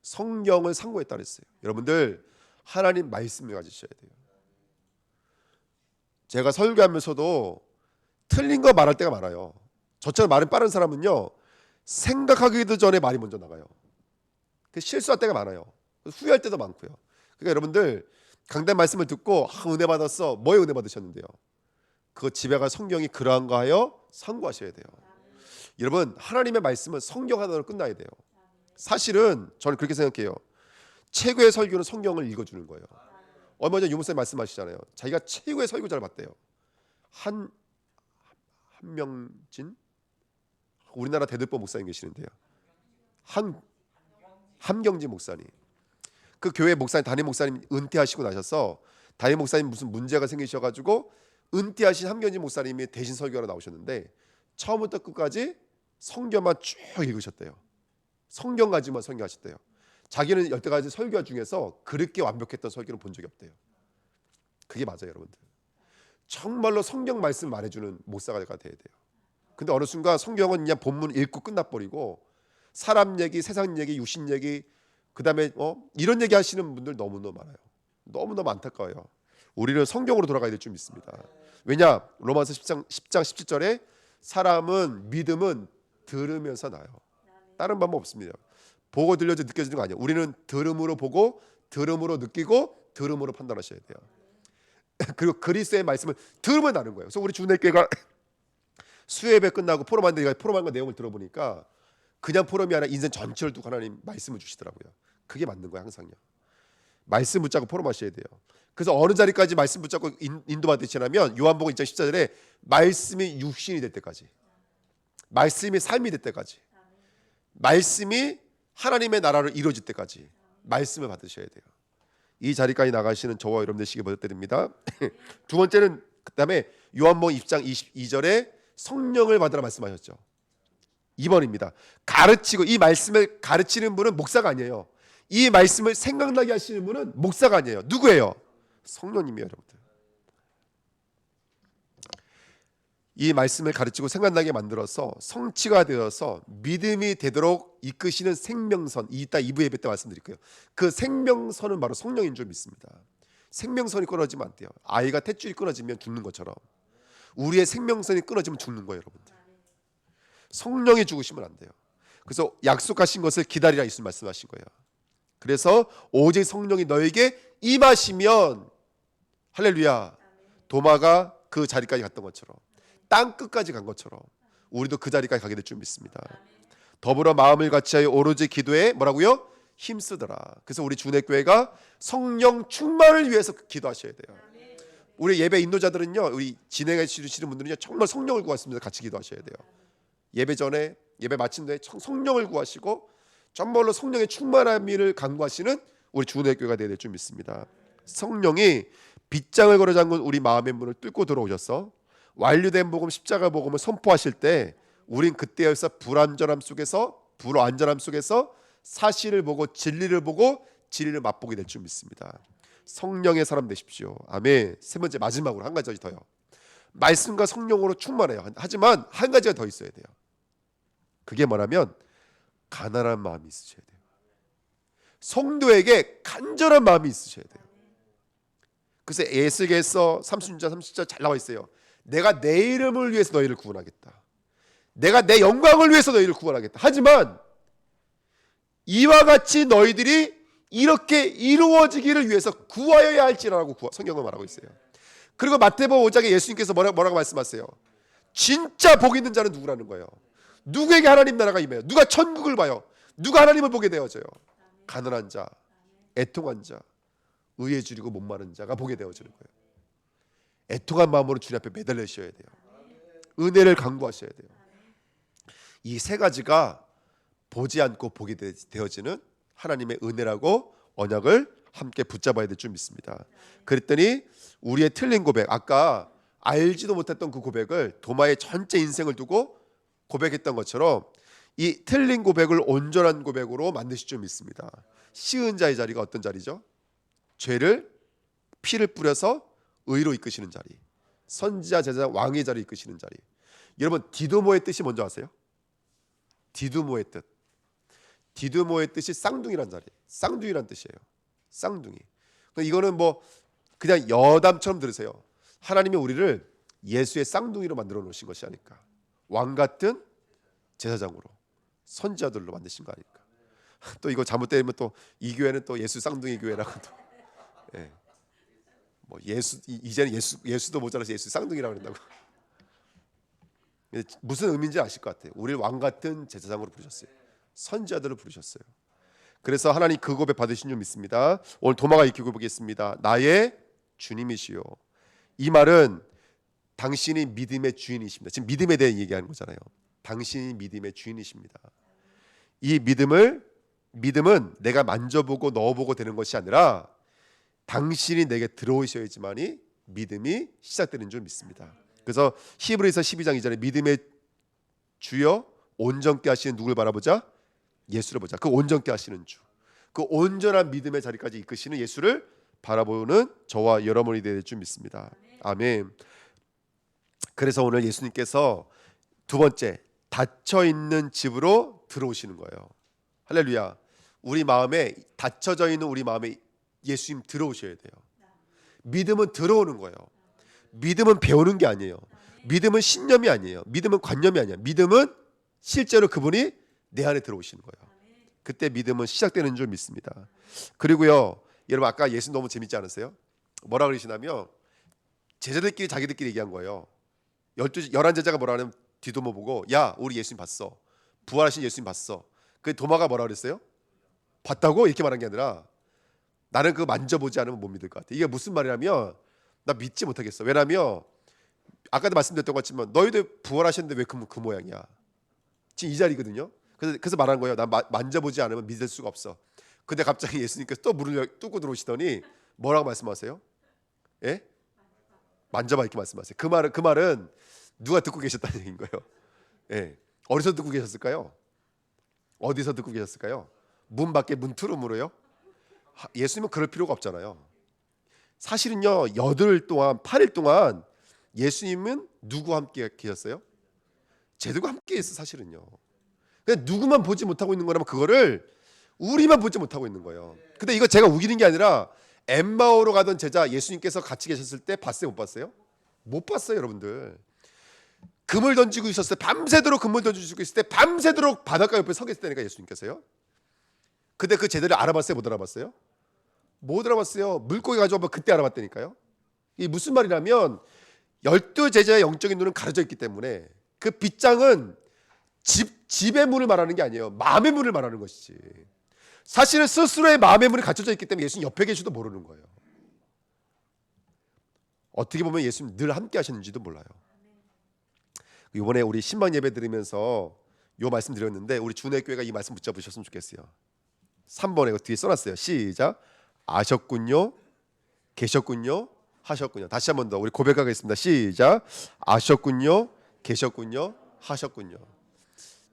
성경을 상고했다 그랬어요. 여러분들 하나님 말씀을 가지셔야 돼요. 제가 설교하면서도 틀린 거 말할 때가 많아요. 저처럼 말이 빠른 사람은요, 생각하기도 전에 말이 먼저 나가요. 실수할 때가 많아요. 후회할 때도 많고요. 그러니까 여러분들 강단 말씀을 듣고 은혜 받았어. 뭐에 은혜 받으셨는데요? 그 집에 가 성경이 그러한가 하여 상고하셔야 돼요. 여러분, 하나님의 말씀은 성경 하나로 끝나야 돼요. 사실은 저는 그렇게 생각해요. 최고의 설교는 성경을 읽어주는 거예요. 얼마 전에 유목사님 말씀하시잖아요. 자기가 최고의 설교자를 봤대요. 한명진, 우리나라 대들보 목사님 계시는데요. 함경진 목사님. 그 교회 목사님, 담임 목사님 은퇴하시고 나셔서 담임 목사님 무슨 문제가 생기셔가지고 은퇴하신 함경진 목사님이 대신 설교하러 나오셨는데 처음부터 끝까지 성경만 쭉 읽으셨대요. 성경 가지만 설교하셨대요. 자기는 여태까지 설교 중에서 그렇게 완벽했던 설교는 본 적이 없대요. 그게 맞아요, 여러분들. 정말로 성경 말씀 말해주는 목사가 돼야 돼요. 근데 어느 순간 성경은 그냥 본문 읽고 끝나버리고 사람 얘기, 세상 얘기, 육신 얘기, 그 다음에 이런 얘기 하시는 분들 너무너무 많아요. 너무너무 안타까워요. 우리는 성경으로 돌아가야 될 줄 믿습니다. 왜냐? 로마서 10장 17절에 사람은, 믿음은 들으면서 나요. 다른 방법 없습니다. 보고 들려져 느껴지는 거 아니에요. 우리는 들음으로 보고 들음으로 느끼고 들음으로 판단하셔야 돼요. 그리고 그리스도의 말씀을 들으면 나는 거예요. 그래서 우리 주내교회가 수예배 끝나고 포럼하는데 포럼한 거 내용을 들어보니까 그냥 포럼이 아니라 인생 전체를 두고 하나님 말씀을 주시더라고요. 그게 맞는 거예요. 항상요. 말씀 붙잡고 포럼하셔야 돼요. 그래서 어느 자리까지 말씀 붙잡고 인도받으시냐면 요한복음 2장 14절에 말씀이 육신이 될 때까지, 말씀이 삶이 될 때까지, 말씀이 하나님의 나라로 이루어질 때까지 말씀을 받으셔야 돼요. 이 자리까지 나가시는 저와 여러분들 되시길 부탁드립니다. 두 번째는 그다음에 요한복음 2장 22절에 성령을 받으라 말씀하셨죠. 2번입니다. 가르치고, 이 말씀을 가르치는 분은 목사가 아니에요. 이 말씀을 생각나게 하시는 분은 목사가 아니에요. 누구예요? 성령님이에요, 여러분들. 이 말씀을 가르치고 생각나게 만들어서 성취가 되어서 믿음이 되도록 이끄시는 생명선, 이따 2부 예배 때 말씀드릴게요. 그 생명선은 바로 성령인 줄 믿습니다. 생명선이 끊어지면 안 돼요. 아이가 탯줄이 끊어지면 죽는 것처럼 우리의 생명선이 끊어지면 죽는 거예요, 여러분들. 성령이 죽으시면 안 돼요. 그래서 약속하신 것을 기다리라 예수님 말씀하신 거예요. 그래서 오직 성령이 너에게 임하시면, 할렐루야, 도마가 그 자리까지 갔던 것처럼, 땅 끝까지 간 것처럼 우리도 그 자리까지 가게 될 줄 믿습니다. 더불어 마음을 같이하여 오로지 기도에 뭐라고요? 힘쓰더라. 그래서 우리 주내교회가 성령 충만을 위해서 기도하셔야 돼요. 우리 예배 인도자들은요, 우리 진행해 주시는 분들은요, 정말 성령을 구하십니다. 같이 기도하셔야 돼요. 예배 전에, 예배 마친 뒤에 성령을 구하시고 정말로 성령의 충만함을 간구하시는 우리 주내교회가 되어야 될 줄 믿습니다. 성령이 빗장을 걸어 잠근 우리 마음의 문을 뚫고 들어오셔서 완료된 복음, 십자가 복음을 선포하실 때 우린 그때여서 불안전함 속에서 사실을 보고 진리를 보고 진리를 맛보게 될 줄 믿습니다. 성령의 사람 되십시오. 아멘. 세 번째, 마지막으로 한 가지 더요. 말씀과 성령으로 충만해요. 하지만 한 가지가 더 있어야 돼요. 그게 뭐냐면 가난한 마음이 있으셔야 돼요. 성도에게 간절한 마음이 있으셔야 돼요. 그래서 에스겔서 30장 30절 잘 나와 있어요. 내가 내 이름을 위해서 너희를 구원하겠다. 내가 내 영광을 위해서 너희를 구원하겠다. 하지만 이와 같이 너희들이 이렇게 이루어지기를 위해서 구하여야 할지라고 성경은 말하고 있어요. 그리고 마태복음 5장에 예수님께서 뭐라고 말씀하세요? 진짜 복 있는 자는 누구라는 거예요? 누구에게 하나님 나라가 임해요? 누가 천국을 봐요? 누가 하나님을 보게 되어져요? 가난한 자, 애통한 자, 의에 줄이고 목마른 자가 보게 되어지는 거예요. 애통한 마음으로 주님 앞에 매달리셔야 돼요. 은혜를 강구하셔야 돼요. 이 세 가지가 보지 않고 보게 되어지는 하나님의 은혜라고 언약을 함께 붙잡아야 될 줄 믿습니다. 그랬더니 우리의 틀린 고백, 아까 알지도 못했던 그 고백을 도마의 전체 인생을 두고 고백했던 것처럼 이 틀린 고백을 온전한 고백으로 만드실 줄 믿습니다. 시은 자의 자리가 어떤 자리죠? 죄를 피를 뿌려서 의로 이끄시는 자리, 선지자 제자 왕의 자리 이끄시는 자리. 여러분 디도모의 뜻이 뭔지 아세요? 디두모의 뜻. 디두모의 뜻이 쌍둥이란 자리. 쌍둥이란 뜻이에요. 쌍둥이. 이거는 뭐 그냥 여담처럼 들으세요. 하나님이 우리를 예수의 쌍둥이로 만들어 놓으신 것이 아닐까. 왕 같은 제사장으로, 선지자들로 만드신 거 아닐까. 또 이거 잘못되면 또 이 교회는 또 예수 쌍둥이 교회라고 또. 예. 뭐 이제는 예수도 모자라서 예수 쌍둥이라고 그런다고. 무슨 의미인지 아실 것 같아요. 우리를 왕 같은 제사장으로 부르셨어요. 선지자들을 부르셨어요. 그래서 하나님 그 고백 받으신 줄 믿습니다. 오늘 도마가 익히고 보겠습니다. 나의 주님이시요. 이 말은 당신이 믿음의 주인이십니다. 지금 믿음에 대해 얘기하는 거잖아요. 당신이 믿음의 주인이십니다. 이 믿음은 내가 만져보고 넣어보고 되는 것이 아니라 당신이 내게 들어오셔야지만이 믿음이 시작되는 줄 믿습니다. 그래서 히브리서 12장 2절에 믿음의 주여 온전케 하시는 누굴 바라보자? 예수를 보자. 그 온전케 하시는 주, 그 온전한 믿음의 자리까지 이끄시는 예수를 바라보는 저와 여러분이 될 줄 믿습니다. 아멘. 그래서 오늘 예수님께서 두 번째, 닫혀 있는 집으로 들어오시는 거예요. 할렐루야. 우리 마음에 닫혀져 있는 우리 마음에 예수님 들어오셔야 돼요. 믿음은 들어오는 거예요. 믿음은 배우는 게 아니에요. 믿음은 신념이 아니에요. 믿음은 관념이 아니에요. 믿음은 실제로 그분이 내 안에 들어오시는 거예요. 그때 믿음은 시작되는 줄 믿습니다. 그리고요, 여러분 아까 예수 너무 재밌지 않았어요? 뭐라 그러시냐면 제자들끼리 자기들끼리 얘기한 거예요. 11 제자가 뭐라 하냐면 디도모 보고, 야 우리 예수님 봤어. 부활하신 예수님 봤어. 그 도마가 뭐라 그랬어요? 봤다고? 이렇게 말한 게 아니라 나는 그거 만져보지 않으면 못 믿을 것 같아. 이게 무슨 말이냐면 나 믿지 못하겠어. 왜냐하면 아까도 말씀드렸던 것 같지만 너희들 부활하셨는데 왜 그 모양이야. 지금 이 자리거든요. 그래서 말하는 거예요. 나 만져보지 않으면 믿을 수가 없어. 근데 갑자기 예수님께서 또 문을 뚫고 들어오시더니 뭐라고 말씀하세요? 예? 만져봐 이렇게 말씀하세요. 그 말은 누가 듣고 계셨다는 얘기인 거예요. 예. 어디서 듣고 계셨을까요? 어디서 듣고 계셨을까요? 문 밖에 문투룸으로요? 예수님은 그럴 필요가 없잖아요. 사실은요 8일 동안 예수님은 누구와 함께 계셨어요? 제들과 함께 했어. 사실은요. 그냥 누구만 보지 못하고 있는 거라면 그거를 우리만 보지 못하고 있는 거예요. 근데 이거 제가 우기는 게 아니라 엠마오로 가던 제자 예수님께서 같이 계셨을 때 봤어요? 못 봤어요? 못 봤어요. 여러분들 금을 던지고 있었을 때, 밤새도록 금을 던지고 있을 때 밤새도록 바닷가 옆에 서 계셨다니까 예수님께서요. 근데 그 제자를 알아봤어요? 못 알아봤어요? 못 알아봤어요. 물고기 가져오면 그때 알아봤다니까요. 이게 무슨 말이냐면 12제자의 영적인 눈은 가려져 있기 때문에 그 빗장은 집의 문을 말하는 게 아니에요. 마음의 문을 말하는 것이지. 사실은 스스로의 마음의 문이 갇혀져 있기 때문에 예수님 옆에 계시도 모르는 거예요. 어떻게 보면 예수님 늘 함께 하셨는지도 몰라요. 이번에 우리 신방 예배 드리면서 요 말씀 드렸는데 우리 준회교회가 이 말씀 붙잡으셨으면 좋겠어요. 3번에 뒤에 써놨어요. 시작. 아셨군요, 계셨군요, 하셨군요. 다시 한 번 더 우리 고백하겠습니다. 시작. 아셨군요, 계셨군요, 하셨군요.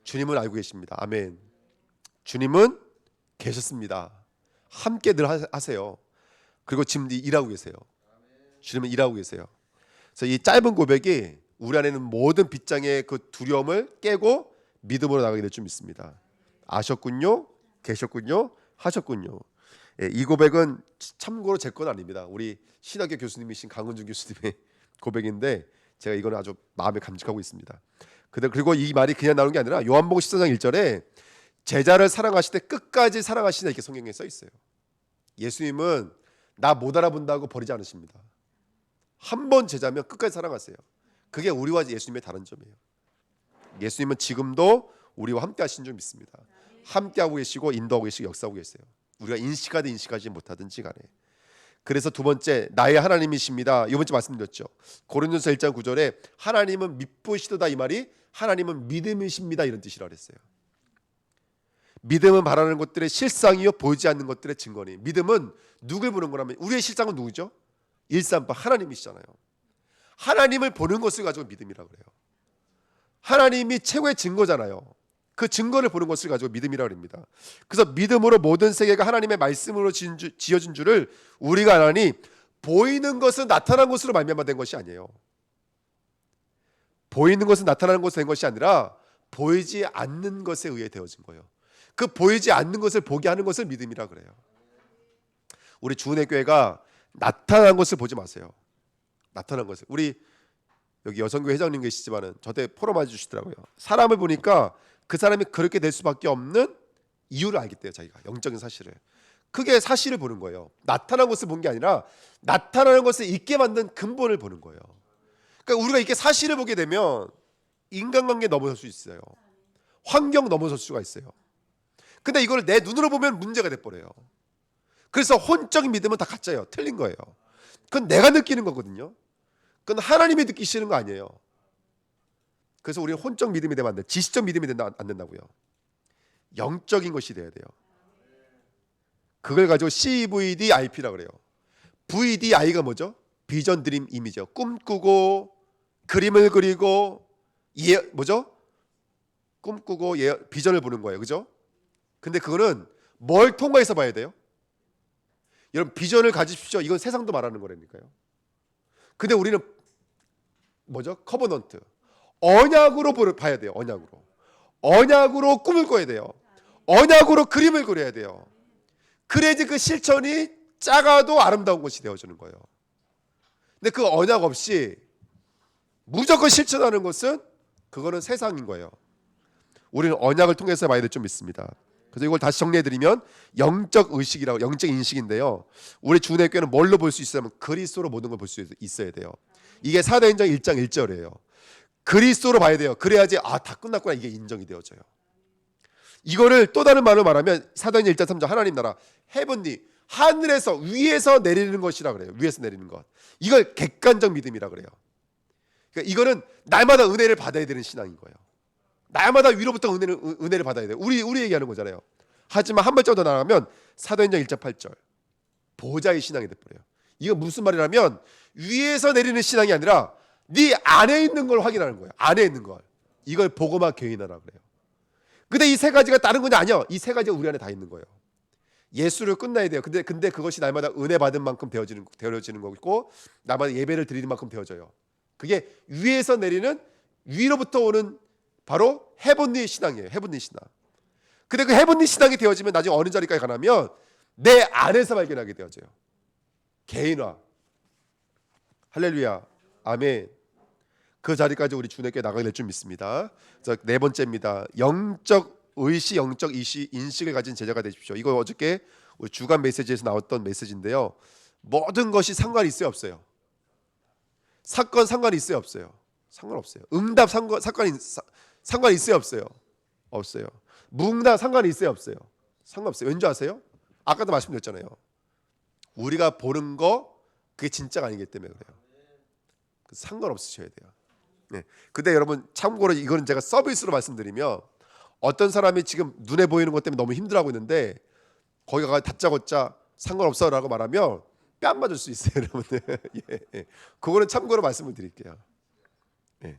주님은 알고 계십니다. 아멘. 주님은 계셨습니다. 함께 늘 하세요. 그리고 지금 일하고 계세요. 주님은 일하고 계세요. 그래서 이 짧은 고백이 우리 안에는 모든 빗장의 그 두려움을 깨고 믿음으로 나가게 될 줄 믿습니다. 아셨군요, 계셨군요, 하셨군요. 예, 이 고백은 참고로 제 건 아닙니다. 우리 신학교 교수님이신 강은중 교수님의 고백인데 제가 이거는 아주 마음에 감직하고 있습니다. 그리고 이 말이 그냥 나오는 게 아니라 요한복음 14장 1절에 제자를 사랑하실 때 끝까지 사랑하시다 이렇게 성경에 써 있어요. 예수님은 나 못 알아본다고 버리지 않으십니다. 한 번 제자면 끝까지 사랑하세요. 그게 우리와 예수님의 다른 점이에요. 예수님은 지금도 우리와 함께 하신 줄 믿습니다. 함께 하고 계시고 인도하고 계시고 역사하고 계세요. 우리가 인식하든 인식하지 못하든지 간에. 그래서 두 번째, 나의 하나님이십니다. 이번 주 말씀드렸죠. 고린도서 1장 9절에 하나님은 믿으시도다, 이 말이 하나님은 믿음이십니다 이런 뜻이라 그랬어요. 믿음은 바라는 것들의 실상이요 보이지 않는 것들의 증거니. 믿음은 누굴 보는 거라면 우리의 실상은 누구죠? 일삼바 하나님이시잖아요. 하나님을 보는 것을 가지고 믿음이라고 그래요. 하나님이 최고의 증거잖아요. 그 증거를 보는 것을 가지고 믿음이라고 합니다. 그래서 믿음으로 모든 세계가 하나님의 말씀으로 지어진 줄을 우리가 아나니 보이는 것은 나타난 것으로 말미암아 된 것이 아니에요. 보이는 것은 나타나는 것으로 된 것이 아니라 보이지 않는 것에 의해 되어진 거예요. 그 보이지 않는 것을 보게 하는 것을 믿음이라고 그래요. 우리 주은혜 교회가 나타난 것을 보지 마세요. 나타난 것을. 우리 여기 여성교회 회장님 계시지만은 저한테 포럼 해주시더라고요. 사람을 보니까 그 사람이 그렇게 될 수밖에 없는 이유를 알겠대요. 자기가 영적인 사실을. 그게 사실을 보는 거예요. 나타난 것을 본 게 아니라 나타나는 것을 있게 만든 근본을 보는 거예요. 그러니까 우리가 이렇게 사실을 보게 되면 인간관계 넘어설 수 있어요. 환경 넘어설 수가 있어요. 근데 이걸 내 눈으로 보면 문제가 돼버려요. 그래서 혼적인 믿음은 다 가짜예요. 틀린 거예요. 그건 내가 느끼는 거거든요. 그건 하나님이 느끼시는 거 아니에요. 그래서 우리는 혼적 믿음이 되면 안 돼. 지식적 믿음이 안 된다고요. 영적인 것이 돼야 돼요. 그걸 가지고 CVDIP라고 그래요. VDI가 뭐죠? 비전, 드림, 이미지요. 꿈꾸고 그림을 그리고 꿈꾸고 비전을 보는 거예요. 그죠? 근데 그거는 뭘 통과해서 봐야 돼요? 여러분 비전을 가지십시오. 이건 세상도 말하는 거라니까요. 근데 우리는 커버넌트. 언약으로 봐야 돼요. 언약으로 꿈을 꿔야 돼요. 언약으로 그림을 그려야 돼요. 그래야지 그 실천이 작아도 아름다운 것이 되어지는 거예요. 근데 그 언약 없이 무조건 실천하는 것은 그거는 세상인 거예요. 우리는 언약을 통해서 봐야 될 줄 믿습니다. 그래서 이걸 다시 정리해드리면 영적 의식이라고, 영적 인식인데요. 우리 주은혜 교회는 뭘로 볼 수 있으면 그리스도로 모든 걸 볼 수 있어야 돼요. 이게 사도행전 1장 1절이에요. 그리스도로 봐야 돼요. 그래야지 다 끝났구나 이게 인정이 되어져요. 이거를 또 다른 말로 말하면 사도행전 1장 3절 하나님 나라 헤븐리 하늘에서 위에서 내리는 것이라 그래요. 위에서 내리는 것. 이걸 객관적 믿음이라 그래요. 그러니까 이거는 날마다 은혜를 받아야 되는 신앙인 거예요. 날마다 위로부터 은혜를 받아야 돼요. 우리 얘기하는 거잖아요. 하지만 한 발짝 더 나가면 사도행전 1장 8절 보좌의 신앙이 돼버려요. 이거 무슨 말이냐면 위에서 내리는 신앙이 아니라 네 안에 있는 걸 확인하는 거예요. 안에 있는 걸. 이걸 보고만 교인하라 그래요. 근데 이 세 가지가 다른 건 아니야. 이 세 가지가 우리 안에 다 있는 거예요. 예수를 끝나야 돼요. 근데 그것이 날마다 은혜 받은 만큼 되어지는 거고 날마다 예배를 드리는 만큼 되어져요. 그게 위에서 내리는 위로부터 오는 바로 헤븐리 신앙이에요. 헤븐리 신앙. 근데 그 헤븐리 신앙이 되어지면 나중에 어느 자리까지 가냐면 내 안에서 발견하게 되어져요. 개인화. 할렐루야. 아멘. 그 자리까지 우리 주님께 나가게 될 줄 믿습니다. 그래서 네 번째입니다. 영적 의식, 영적 인식을 가진 제자가 되십시오. 이거 어저께 우리 주간 메시지에서 나왔던 메시지인데요. 모든 것이 상관이 있어요, 없어요? 사건 상관이 있어요, 없어요? 상관없어요. 응답 상관이 있어요, 없어요? 없어요. 무응답 상관이 있어요, 없어요? 상관없어요. 왠지 아세요? 아까도 말씀드렸잖아요. 우리가 보는 거 그게 진짜가 아니기 때문에 그래요. 상관없으셔야 돼요. 네. 근데 여러분 참고로 이거는 제가 서비스로 말씀드리면 어떤 사람이 지금 눈에 보이는 것 때문에 너무 힘들어하고 있는데 거기 가서 다짜고짜 상관없어라고 말하면 뺨 맞을 수 있어요, 여러분들. 예, 예. 그거는 참고로 말씀을 드릴게요. 예.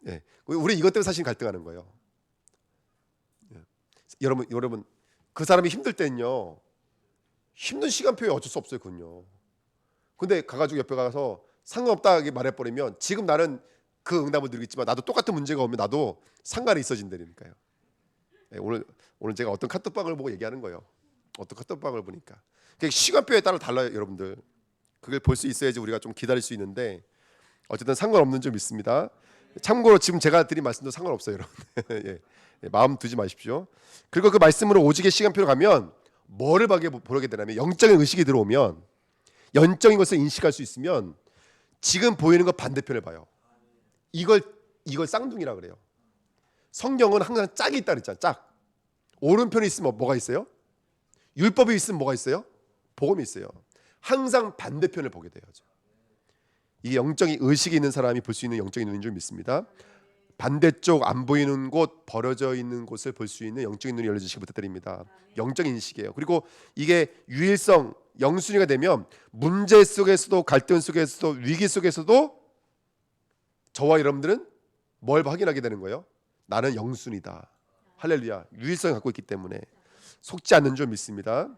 예. 우리 이것 때문에 사실 갈등하는 거예요. 예. 여러분 그 사람이 힘들 때는요, 힘든 시간표에 어쩔 수 없어요, 그건요. 근데 가가지고 옆에 가서 상관없다고 말해버리면 지금 나는 그 응답을 드리겠지만 나도 똑같은 문제가 오면 나도 상관이 있어진다니까요. 네, 오늘 제가 어떤 카톡방을 보고 얘기하는 거예요. 어떤 카톡방을 보니까 시간표에 따라 달라요, 여러분들. 그걸 볼 수 있어야지 우리가 좀 기다릴 수 있는데 어쨌든 상관없는 점 있습니다. 참고로 지금 제가 드린 말씀도 상관없어요, 여러분. 예, 마음 두지 마십시오. 그리고 그 말씀으로 오직의 시간표로 가면 뭐를 보게 되냐면 영적인 의식이 들어오면 영적인 것을 인식할 수 있으면 지금 보이는 것 반대편을 봐요. 이걸 쌍둥이라 그래요. 성경은 항상 짝이 있다 그랬잖아요. 짝. 오른편이 있으면 뭐가 있어요? 율법이 있으면 뭐가 있어요? 복음이 있어요. 항상 반대편을 보게 돼요. 이 영적인 의식이 있는 사람이 볼 수 있는 영적인 눈인 줄 믿습니다. 반대쪽 안 보이는 곳, 버려져 있는 곳을 볼 수 있는 영적인 눈이 열려주시기 부탁드립니다. 영적인 인식이에요. 그리고 이게 유일성, 영순위가 되면 문제 속에서도 갈등 속에서도 위기 속에서도 저와 여러분들은 뭘 확인하게 되는 거예요? 나는 영순이다. 할렐루야. 유일성을 갖고 있기 때문에 속지 않는 줄 믿습니다.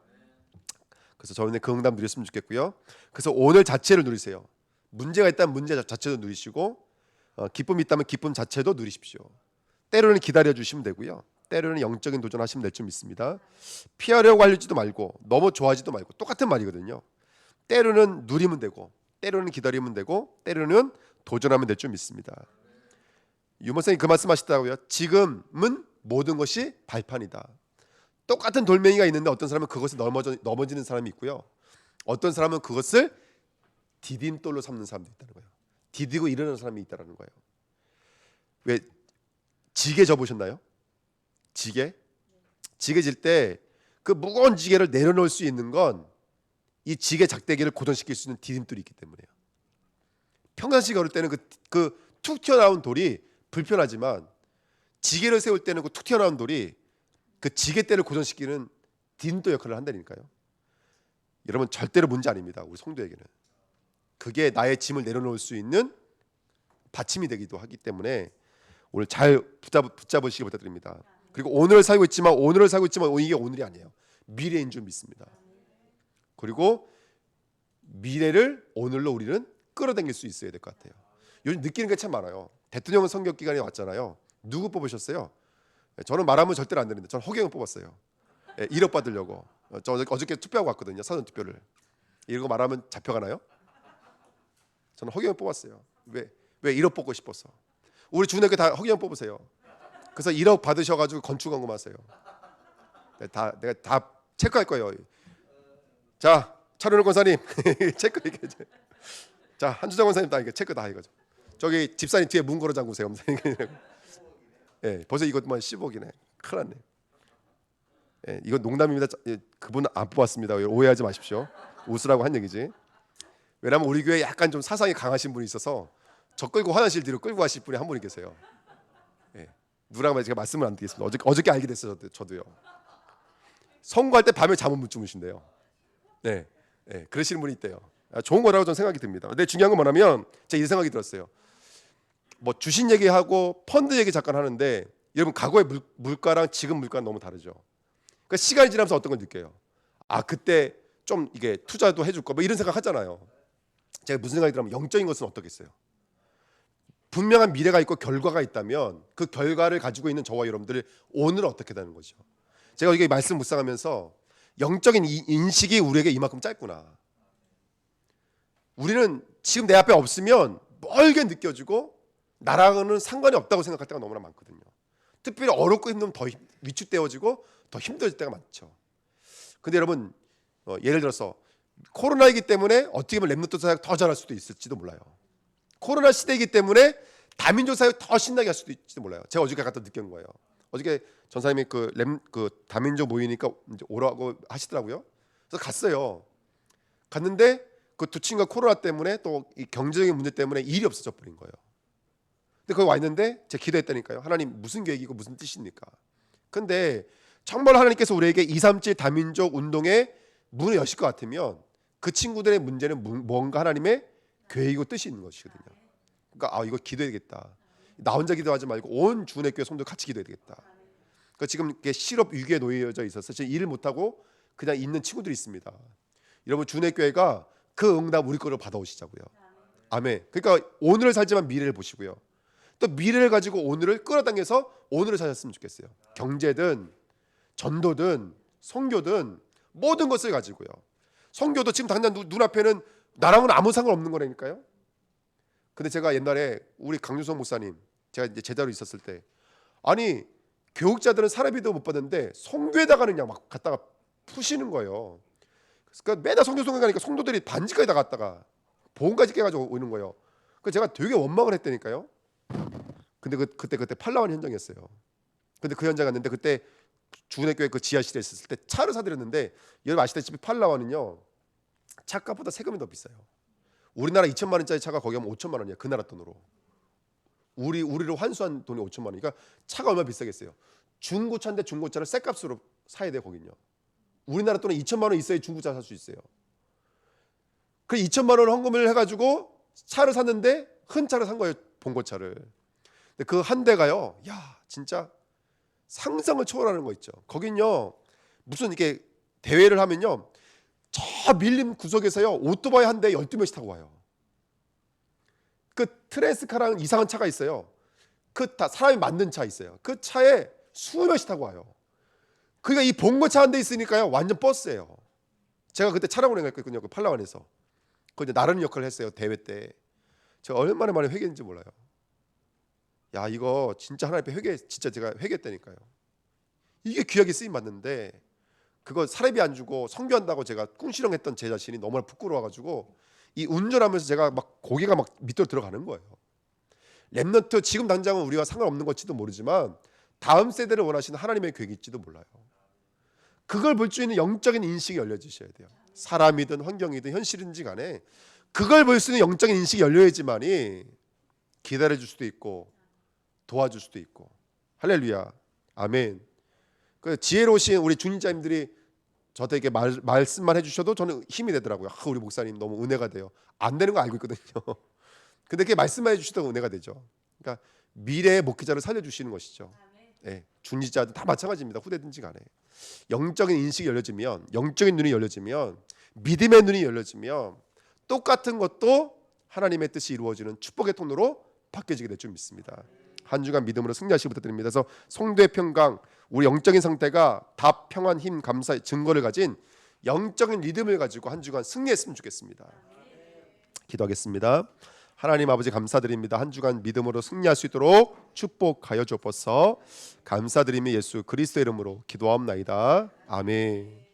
그래서 저는 그 응답 누렸으면 좋겠고요. 그래서 오늘 자체를 누리세요. 문제가 있다면 문제 자체도 누리시고 기쁨이 있다면 기쁨 자체도 누리십시오. 때로는 기다려 주시면 되고요. 때로는 영적인 도전하시면 될 줄 믿습니다. 피하려고 하지도 말고 너무 좋아하지도 말고 똑같은 말이거든요. 때로는 누리면 되고 때로는 기다리면 되고 때로는 도전하면 될 줄 믿습니다. 유목사님 그 말씀하시더라고요. 지금은 모든 것이 발판이다. 똑같은 돌멩이가 있는데 어떤 사람은 그것을 넘어지는 사람이 있고요. 어떤 사람은 그것을 디딤돌로 삼는 사람도 있다는 거예요. 디디고 일어나는 사람이 있다는 거예요. 왜 지게 져보셨나요? 지게 질 때 그 무거운 지게를 내려놓을 수 있는 건 이 지게 작대기를 고정시킬 수 있는 디딤돌이 있기 때문에요. 평상시 걸을 때는 그 툭 튀어나온 돌이 불편하지만 지게를 세울 때는 그 툭 튀어나온 돌이 그 지게대를 고정시키는 디딤돌 역할을 한다니까요. 여러분 절대로 문제 아닙니다. 우리 성도에게는 그게 나의 짐을 내려놓을 수 있는 받침이 되기도 하기 때문에 오늘 잘 붙잡으시기 부탁드립니다. 그리고 오늘을 살고 있지만 이게 오늘이 아니에요. 미래인 줄 믿습니다. 그리고 미래를 오늘로 우리는 끌어당길 수 있어야 될 것 같아요. 요즘 느끼는 게 참 많아요. 대통령 선거 기간이 왔잖아요. 누구 뽑으셨어요? 저는 말하면 절대로 안 되는데 저는 허경영 뽑았어요. 1억 받으려고. 저 어저께 투표하고 왔거든요. 사전 투표를. 이거 말하면 잡혀가나요? 저는 허경영 뽑았어요. 왜 1억 뽑고 싶었어. 우리 주내교 다 허경영 뽑으세요. 그래서 1억 받으셔가지고 건축 공금하세요. 내가 다 체크할 거예요. 자, 차륜호 권사님 체크 이게 자, 한주정 권사님 다 이게 체크 다 이거죠. 저기 집사님 뒤에 문 걸어 잠그세요. 예, 벌써 이것만 10억이네. 큰일 났네. 예, 이건 농담입니다. 그분 안 뽑았습니다. 오해하지 마십시오. 웃으라고 한 얘기지. 왜냐하면 우리 교회에 약간 좀 사상이 강하신 분이 있어서 저 끌고 화장실 뒤로 끌고 가실 분이 한 분이 계세요. 예, 누구라고 제가 말씀을 안 드리겠습니다. 어저께 알게 됐어요. 저도요. 선거할 때 밤에 잠을 못 주무신대요. 네, 그러시는 분이 있대요. 좋은 거라고 저는 생각이 듭니다. 근데 중요한 건 뭐냐면 제가 이 생각이 들었어요. 뭐 주식 얘기하고 펀드 얘기 잠깐 하는데 여러분 과거의 물가랑 지금 물가는 너무 다르죠. 그러니까 시간이 지나면서 어떤 걸 느껴요. 아 그때 좀 이게 투자도 해줄 거 뭐 이런 생각 하잖아요. 제가 무슨 생각이 들면 영적인 것은 어떻겠어요? 분명한 미래가 있고 결과가 있다면 그 결과를 가지고 있는 저와 여러분들이 오늘은 어떻게 되는 거죠? 제가 이게 말씀 묵상하면서 영적인 인식이 우리에게 이만큼 짧구나. 우리는 지금 내 앞에 없으면 멀게 느껴지고 나랑은 상관이 없다고 생각할 때가 너무나 많거든요. 특별히 어렵고 힘들면 더 위축되어지고 더 힘들어질 때가 많죠. 근데 여러분 예를 들어서 코로나이기 때문에 어떻게 보면 랩노트 사역 더 잘할 수도 있을지도 몰라요. 코로나 시대이기 때문에 다민족 사역 더 신나게 할 수도 있을지도 몰라요. 제가 어저께 갔다 느낀 거예요. 어저께 전사님이 그 다민족 모이니까 이제 오라고 하시더라고요. 그래서 갔어요. 갔는데 그 두 친구가 코로나 때문에 또 이 경제적인 문제 때문에 일이 없어져 버린 거예요. 근데 거기 와 있는데 제가 기도했다니까요. 하나님 무슨 계획이고 무슨 뜻입니까? 근데 정말 하나님께서 우리에게 237 다민족 운동에 문을 여실 것 같으면 그 친구들의 문제는 뭔가 하나님의 계획이고 뜻이 있는 것이거든요. 그러니까 이거 기도해야 되겠다. 나 혼자 기도하지 말고 온 주내교회 성도 같이 기도해야 되겠다. 그러니까 지금 이게 실업 위기에 놓여져 있어서 지금 일을 못 하고 그냥 있는 친구들이 있습니다. 여러분 주내 교회가 그 응답 우리 거로 받아오시자고요. 아멘. 그러니까 오늘을 살지만 미래를 보시고요. 또 미래를 가지고 오늘을 끌어당겨서 오늘을 사셨으면 좋겠어요. 경제든 전도든 선교든 모든 것을 가지고요. 선교도 지금 당장 눈앞에는 나랑은 아무 상관없는 거라니까요. 근데 제가 옛날에 우리 강유성 목사님 제가 이제 제자로 있었을 때 아니 교육자들은 사례비도 못 받는데 선교에다가는 그냥 막 갖다가 푸시는 거예요. 그러니까 매달 선교 가니까 성도들이 반지까지 다 갔다가 보험까지 깨가지고 오는 거예요. 그래서 제가 되게 원망을 했다니까요. 근데 그때 팔라완 현장이었어요. 근데 그 현장 갔는데 그때 주은혜교회 그 지하실에 있었을 때 차를 사드렸는데 여러분 아시다시피 팔라완은요 차값보다 세금이 더 비싸요. 우리나라 2천만 원짜리 차가 거기 가면 5천만 원이야. 그 나라 돈으로. 우리로 환수한 돈이 5천만 원. 그러니까 차가 얼마나 비싸겠어요. 중고차인데 중고차를 새 값으로 사야 돼요. 거긴요. 우리나라 돈은 2천만 원 있어야 중고차 살 수 있어요. 그 2천만 원을 헌금을 해가지고 차를 샀는데 큰 차를 산 거예요. 봉고차를. 근데 그 한 대가요. 야 진짜 상상을 초월하는 거 있죠. 거긴요 무슨 이렇게 대회를 하면요 저 밀림 구석에서요 오토바이 한 대에 12명씩 타고 와요. 그 트레스카라는 이상한 차가 있어요. 그 다 사람이 만든 차 있어요. 그 차에 수명씩 타고 와요. 그러니까 이 봉고차 한 대 있으니까요 완전 버스예요. 제가 그때 차량을 했거든요. 그 팔라완에서. 그 이제 나르는 역할을 했어요. 대회 때. 제가 얼마나 많이 회개했는지 몰라요. 야 이거 진짜 하나님 앞에 회개 진짜 제가 회개했다니까요. 이게 귀하게 쓰임 받는데 그거 사례비 안 주고 선교한다고 제가 꿍시렁했던 제 자신이 너무나 부끄러워가지고 이 운전하면서 제가 막 고개가 막 밑으로 들어가는 거예요. 렘넌트 지금 당장은 우리와 상관없는 것일지도 모르지만 다음 세대를 원하시는 하나님의 계획일지도 몰라요. 그걸 볼 수 있는 영적인 인식이 열려지셔야 돼요. 사람이든 환경이든 현실인지 간에 그걸 볼 수 있는 영적인 인식이 열려야지만이 기다려줄 수도 있고 도와줄 수도 있고. 할렐루야 아멘. 그 지혜로우신 우리 중직자님들이 저에게 말씀만 해주셔도 저는 힘이 되더라고요. 우리 목사님 너무 은혜가 돼요. 안 되는 거 알고 있거든요. 근데 그게 말씀만 해주셔도 은혜가 되죠. 그러니까 미래의 목회자를 살려주시는 것이죠. 네, 중직자들 다 마찬가지입니다. 후대든지 간에 영적인 인식이 열려지면, 영적인 눈이 열려지면, 믿음의 눈이 열려지면 똑같은 것도 하나님의 뜻이 이루어지는 축복의 통로로 바뀌어지게 될 줄 믿습니다. 한 주간 믿음으로 승리하시기 부탁드립니다. 그래서 성도의 평강, 우리 영적인 상태가 답, 평안, 힘, 감사 증거를 가진 영적인 리듬을 가지고 한 주간 승리했으면 좋겠습니다. 기도하겠습니다. 하나님 아버지 감사드립니다. 한 주간 믿음으로 승리할 수 있도록 축복하여 주옵소서. 감사드리며 예수 그리스도의 이름으로 기도하옵나이다. 아멘.